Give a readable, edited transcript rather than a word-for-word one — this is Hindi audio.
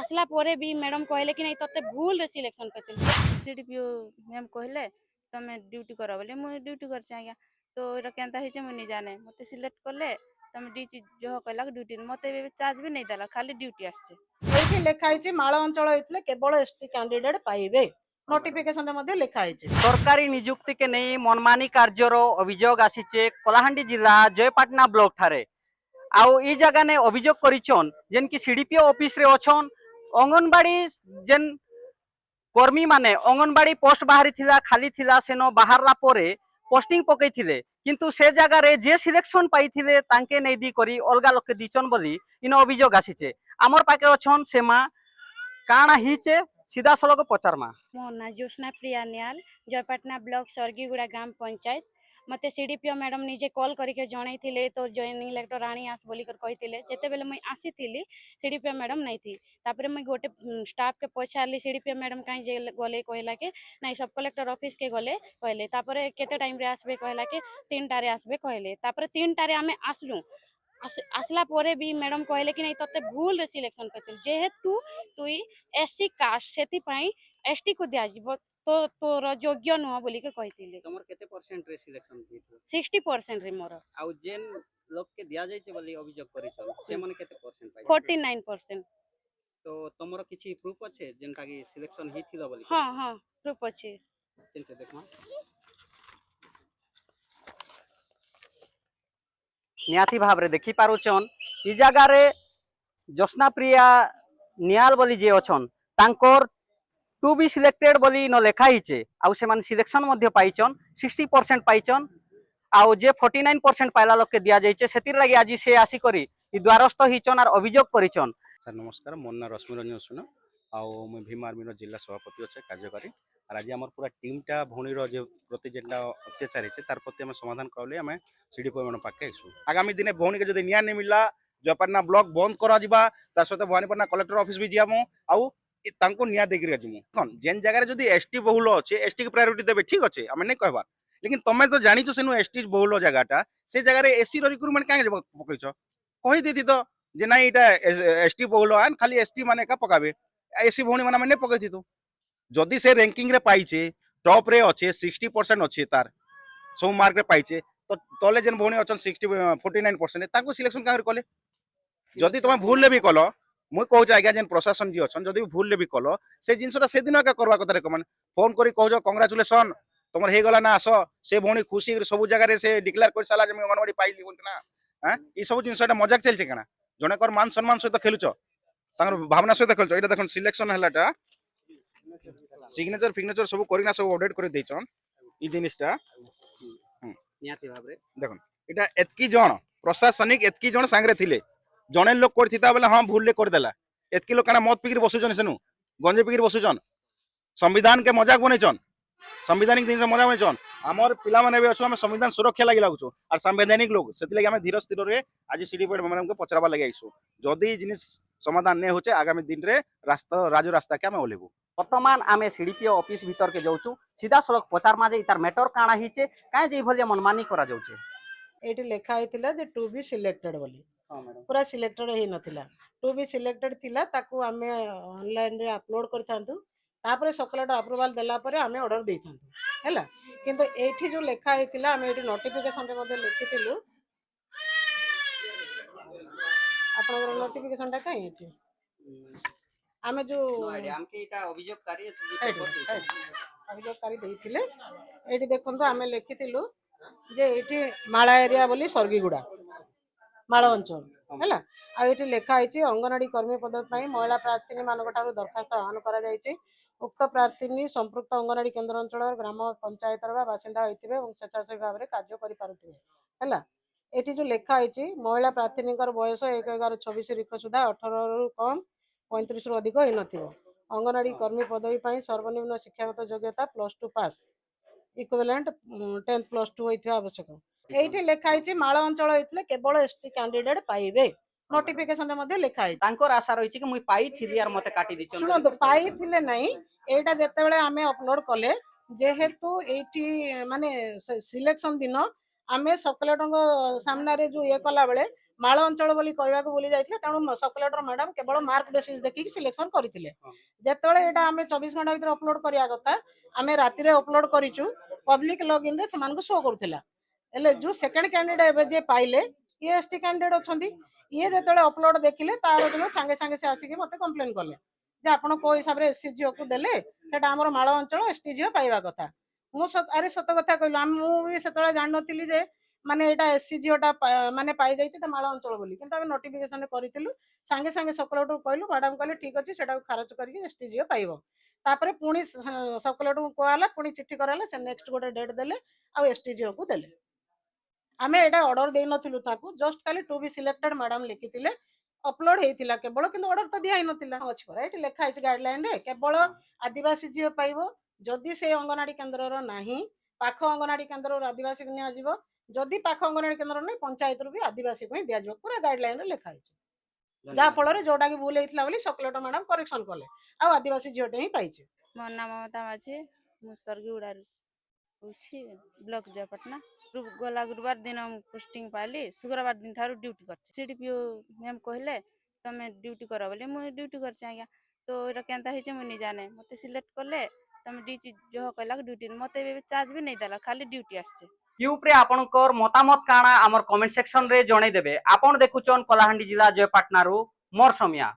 आसला परे भी मैडम कहले कि नहीं तते भूल रे सिलेक्शन करथिल। सीडीपीओ मैम कहले तमे ड्यूटी कर बोले मुझे ड्यूटी कर आज्ञा तो ये केनता होइचे मुझे जाने मते सिलेक्ट करले तमे डीची जो कहला ड्यूटी मते चार्ज भी नहीं देला खाली ड्यूटी आछे एठी लेखा होइचे माळ अंचल होइतले केवल एसटी कैंडिडेट पाइबे नोटिफिकेशन मध्ये लेखा होइचे। सरकारी नियुक्ति के नहीं मनमानी कार्यर अभियोग आसीचे कलाहांडी जिला जयपाटना ब्लॉक ठारे आउ ई जगह ने अभियोग करिछन जेन की सीडीपीओ ऑफिस रे अछन अंगनबाड़ी जेन कर्मी माने अंगनबाड़ी पोस्ट बाहरी थिला खाली थिला सेनो बाहरला परे पोस्टिंग पकई थिले किंतु से जगह रे जे सिलेक्शन पाई थिले तांके नै दी करी अलगा लोक के दिचन बोली इन अभियोग आसीचे हमर पाके अछन सेमा काना हिचे सीधा सलग पचारमा। मो ना ज्योत्सना प्रिया नियाल जयपाटना ब्लॉक सरगीगुड़ा ग्राम पंचायत मते सीडीपीओ मैडम निजे कॉल करके जणैथिले तो जॉइनिंग लेटर आनी आस बोली कर कहिथिले जेते बेले मैं आसीथिली सीडीपीओ मैडम नहीं थी तापरे मैं गोटे स्टाफ के पछारली सीडीपीओ मैडम काई जे गले कहला के नहीं सब कलेक्टर ऑफिस के गले कहले तापरे केते टाइम रे आसबे कहला के 3 टारे आसबे कहले तापरे 3 टारे हमें आसलु आसला परे भी मैडम कहले कि नहीं तते भूल रे सिलेक्शन करथिल जेहेतु तुई एससी कास्ट सेति पई एसटी को दिया जीवो तो तोर योग्य नुह बोली के कहिथिले। तमर केते परसेंट रे सिलेक्शन थी 60% रे मोर आउ जेन लोग के दिया जाय छै बोली अभियोग करिछन से माने केते परसेंट पाइ 49%। तो तमरो किछि प्रूफ अछि जेनटा कि सिलेक्शन हि थिला बोली हां हां प्रूफ अछि केनसे देखमा नियाती भाव रे देखि पारुछन ई जगह रे ज्योत्सना प्रिया नियाल बोली जे अछन तांकर टू बी सिलेक्टेड बोली न लेखा हिचे आउ से मान सिलेक्शन मध्य पाइछन 60% पाइछन आउ जे 49% पाइला लोक के दिया जाइछे सेतिर लागि आज से आसी करी ई द्वारस्थ हिचन आर अभियोग करिछन। सर नमस्कार मोर ना रश्मि रंजन सुना आउ मैं भीम आर्मी रो जिला सभापति अच्छे कार्यकारी और आज आम पूरा टीमटा भौणीर जो प्रति जेनटा अत्याचार है तार प्रति आम समाधान कले आम सीडीपीओ मान पाके आसू आगामी दिन भौणी के जो निया नहीं मिलला जयपाटना ब्लॉक बंद करा तार सहित भवानीपाटना कलेक्टर ऑफिस भी जामु आउ तांको निया देकर जिमु कौन जेन जगह जदि एसटी बहुल अच्छे एसटी की प्रायोरिटी देवे ठीक अच्छे आम नहीं कहबार लेकिन तुम तो जानिछ सेनु एसटी बहुल जगहटा से जगह एससी रिक्रुटमेंट कहीं पकईछ कही दी तो जे ना इटा एसटी बहुल आन खाली एसटी माने का पकाबे एससी भौणी माने नहीं पकई थी जदि से रैंकिंग रे पाइछे टॉप रे अच्छे 60% अच्छे तार सब मार्क रे पाइछे तो तले जेन भौणी अछन 49% ताको सिलेक्शन काहर कले जदि तुम भूल ले भी कल मुई कहूँ आज्ञा जेन प्रशासन जी अच्छन जदि भूल ले भी कल से जिनसटा से दिन एका करवा कथा रेकमेंड फोन करी कहूँ कंग्राचुलेसन तुम हो गला ना आस से भौणी खुशी सब जगह से डिक्लेयर कर सारा जमी अंगनवाड़ी पाइली बोलते ना हाँ ये सब जिनसटा मजाक चलছে केना जने कर मान सम्मान सहित खेलुछ तांगर भावना सहित खेलुछ एटा देखन सिलेक्शन हलाटा सिग्नेचर फिग्नेचर सब करिना सब अपडेट कर देछन ई जिनिसटा नियाती भाव रे देखन एटा एतकी जण प्रशासनिक एतकी जण सांगरे थिले जणे लोक करथिता बेले हां भूल ले कर देला एतकी लोक काना मत पिकिर बसुजन सेनु गंजे पिकिर बसुजन संविधान के मजाक बनेचन संवैधानिक दिन मजा बनेचन आमर पिला माने भी अछु हम संविधान सुरक्षा लागि लागुछु और संवैधानिक लोग सेति लागि हम धीर स्थिर रे आज सीडीपीओ मैडम को पचराबा लागि आइसु जदी जिनिस समाधान नै होचे आगामी दिन रे रास्ता राजू रास्ता के हम ओलेबु वर्तमान आमे सीडीपीओ ऑफिस भीतर के जाउछु सीधा सलग पचार माजे इतार मैटर काना हिचे काहे जे भलिया मनमानी करा जाउचे एठी लेखा होइतिला जे टू बी सिलेक्टेड बोली हां मैडम पूरा सिलेक्टेड हे नथिला टू बी सिलेक्टेड थिला ताकू हमें ऑनलाइन रे अपलोड करथांतु तापरे सकलेट अप्रूवल देला परे हमें ऑर्डर देथांतु हैला किंतु एठी जो लेखा होइतिला हमें एठी नोटिफिकेशन रे मध्ये लिखितिलु आपन नोटिफिकेशन टा काई एठी हमें जो हमके इटा अभियोगकारी अभियोगकारी देइथिले एठी देखंतु हमें लिखितिलु जे एठी माळा एरिया बोली सरगीगुड़ा माळ अंचल हैला आ एठी लेखा आइछि अंगनवाड़ी कर्मी पद पई महिला प्रार्थी मानक ठारू दरखास्त आह्वान करा जाइछि उक्त प्रार्थी संपृक्त अंगनवाड़ी केन्द्र अंचल ग्राम पंचायत बासिंदा होइथिबे एवं स्वेच्छासेवी भाव में कार्य करि पारुथिबे हैला एठी जो लेखा आइछि महिला प्रार्थी बयस 1/11/26 रिख सुधा 18 रु कम 35 रु अधिक होई नथिबो अंगनवाड़ी कर्मी पदवी पई सर्वनिम्न शिक्षागत योग्यता +2 पास इक्विवेलेंट 10th +2 होइथिबा आवश्यक एठी लेखा आइछि माळ अंचल होइतले केवल एसटी कैंडिडेट पाइबे नोटिफिकेशन मध्ये लेखा आइछि तांकर आशा रहिछि कि मुई पाई थिली यार मते काटी दिछन सुनो तो पाई थिले नहीं एटा जते बेले हमें अपलोड कले जेहेतु एठी माने सिलेक्शन दिन आमे सकलेटंग सामना रे जो ये कला बेले ମାଳ ଅଞ୍ଚଳ ବୋଲି କହିବାକୁ ଭୁଲି ଯାଇଥିଲେ, ତେଣୁ ସବ୍ କଲେକ୍ଟର ମ୍ୟାଡାମ କେବଳ ମାର୍କ ବେସିସ୍ ଦେଖିକି ସିଲେକ୍ସନ କରିଥିଲେ। ଯେତେବେଳେ ଏଇଟା ଆମେ 24 ଘଣ୍ଟା ଭିତରେ ଅପଲୋଡ କରିବା କଥା, ଆମେ ରାତିରେ ଅପଲୋଡ କରିଛୁ, ପବ୍ଲିକ ଲଗ୍ଇନ ରେ ସେମାନଙ୍କୁ ଶୋ କରୁଥିଲା। ହେଲେ ଯୋଉ ସେକେଣ୍ଡ କ୍ୟାଣ୍ଡିଡେଟ୍ ଏବେ ଯିଏ ପାଇଲେ, ଇଏ ଏସଟି କ୍ୟାଣ୍ଡିଡେଟ୍ ଅଛନ୍ତି, ଇଏ ଯେତେବେଳେ ଅପଲୋଡ ଦେଖିଲେ ତାର ଦିନ ସାଙ୍ଗେ ସାଙ୍ଗେ ସେ ଆସିକି ମତେ କମ୍ପ୍ଲେନ କଲେ ଯେ ଆପଣ କୋଉ ହିସାବରେ ଏସସି ଝିଅକୁ ଦେଲେ, ସେଟା ଆମର ମାଳ ଅଞ୍ଚଳ ଏସଟି ଝିଅ ପାଇବା କଥା। ମୁଁ ଆରେ ସତ କଥା କହିଲୁ, ମୁଁ ବି ସେତେବେଳେ ଜାଣିନଥିଲି ଯେ ମାନେ ଏଇଟା ଏସସି ଝିଅଟା ମାନେ ପାଇଯାଇଛି ଏଟା ମାଳ ଅଞ୍ଚଳ ବୋଲି, କିନ୍ତୁ ଆମେ ନୋଟିଫିକେସନ କରିଥିଲୁ। ସାଙ୍ଗେ ସାଙ୍ଗେ ସବ୍ କଲେକ୍ଟରକୁ କହିଲୁ, ମ୍ୟାଡାମ କହିଲେ ଠିକ ଅଛି ସେଟାକୁ ଖାରଜ କରିକି ଏସଟି ଝିଅ ପାଇବ। ତାପରେ ପୁଣି ସବ୍ କଲେକ୍ଟରକୁ କୁହାହେଲା, ପୁଣି ଚିଠି କରାହେଲା, ସେ ନେକ୍ସଟ ଗୋଟେ ଡେଟ୍ ଦେଲେ ଆଉ ଏସଟି ଝିଅକୁ ଦେଲେ। ଆମେ ଏଇଟା ଅର୍ଡର ଦେଇନଥିଲୁ ତାକୁ, ଜଷ୍ଟ ଖାଲି ଟୁ ବି ସିଲେକ୍ଟେଡ ମ୍ୟାଡାମ ଲେଖିଥିଲେ, ଅପଲୋଡ ହେଇଥିଲା କେବଳ, କିନ୍ତୁ ଅର୍ଡର ତ ଦିଆ ହେଇନଥିଲା। ଅଛି ପରା ଏଠି ଲେଖା ହେଇଛି ଗାଇଡଲାଇନ ରେ କେବଳ ଆଦିବାସୀ ଝିଅ ପାଇବ, ଯଦି ସେ ଅଙ୍ଗନବାଡି କେନ୍ଦ୍ରର ନାହିଁ ପାଖ ଅଙ୍ଗନବାଡି କେନ୍ଦ୍ରରୁ ଆଦିବାସୀକୁ ନିଆଯିବ, ଯଦି ପାଖ ଅଙ୍ଗନବାଡି କେନ୍ଦ୍ର ନାହିଁ ପଞ୍ଚାୟତରୁ ବି ଆଦିବାସୀକୁ ହିଁ ଦିଆଯିବ, ପୁରା ଗାଇଡଲାଇନ ରେ ଲେଖା ହେଇଛି। ଯାହା ଫଳରେ ଯୋଉଟା କି ଭୁଲ ହେଇଥିଲା ବୋଲି ସବ୍ କଲେକ୍ଟର ମ୍ୟାଡାମ କରେକ୍ସନ କଲେ, ଆଉ ଆଦିବାସୀ ଝିଅଟେ ହିଁ ପାଇଛି। ମୋ ନାଁ ମମତା ମାଝୀ, ମୁଁ ସ୍ୱର୍ଗୀଗୁଡ଼ାରୁ ହଉଛି ବ୍ଲକ ଜୟପାଟନା। ଗଲା ଗୁରୁବାର ଦିନ ମୁଁ ପୋଷ୍ଟିଂ ପାଇଲି, ଶୁକ୍ରବାର ଦିନ ଠାରୁ ଡ୍ୟୁଟି କରିଛି। ସିଡିପିଓ ମ୍ୟାମ୍ କହିଲେ ତମେ ଡ୍ୟୁଟି କର ବୋଲି, ମୁଁ ଡ୍ୟୁଟି କରିଛି ଆଜ୍ଞା। ତ ଏଇଟା କେନ୍ତା ହେଇছে ମୁଁ ନିଜେ ଜାନେ, ମତେ ସିଲେକ୍ଟ କଲେ, ତମେ ଡିଚି ଜହ କହିଲା ଡ୍ୟୁଟି, ମତେ ଏବେ ଚାର୍ଜ ବି ନେଇ ଦେଲା, ଖାଲି ଡ୍ୟୁଟି আসছে। यूप्रे आपणकर मतामत काना आमर कमेंट सेक्शन रे जणे देबे। आपण देखुचन कलाहांडी जिला जयपाटना रु मोर समिया।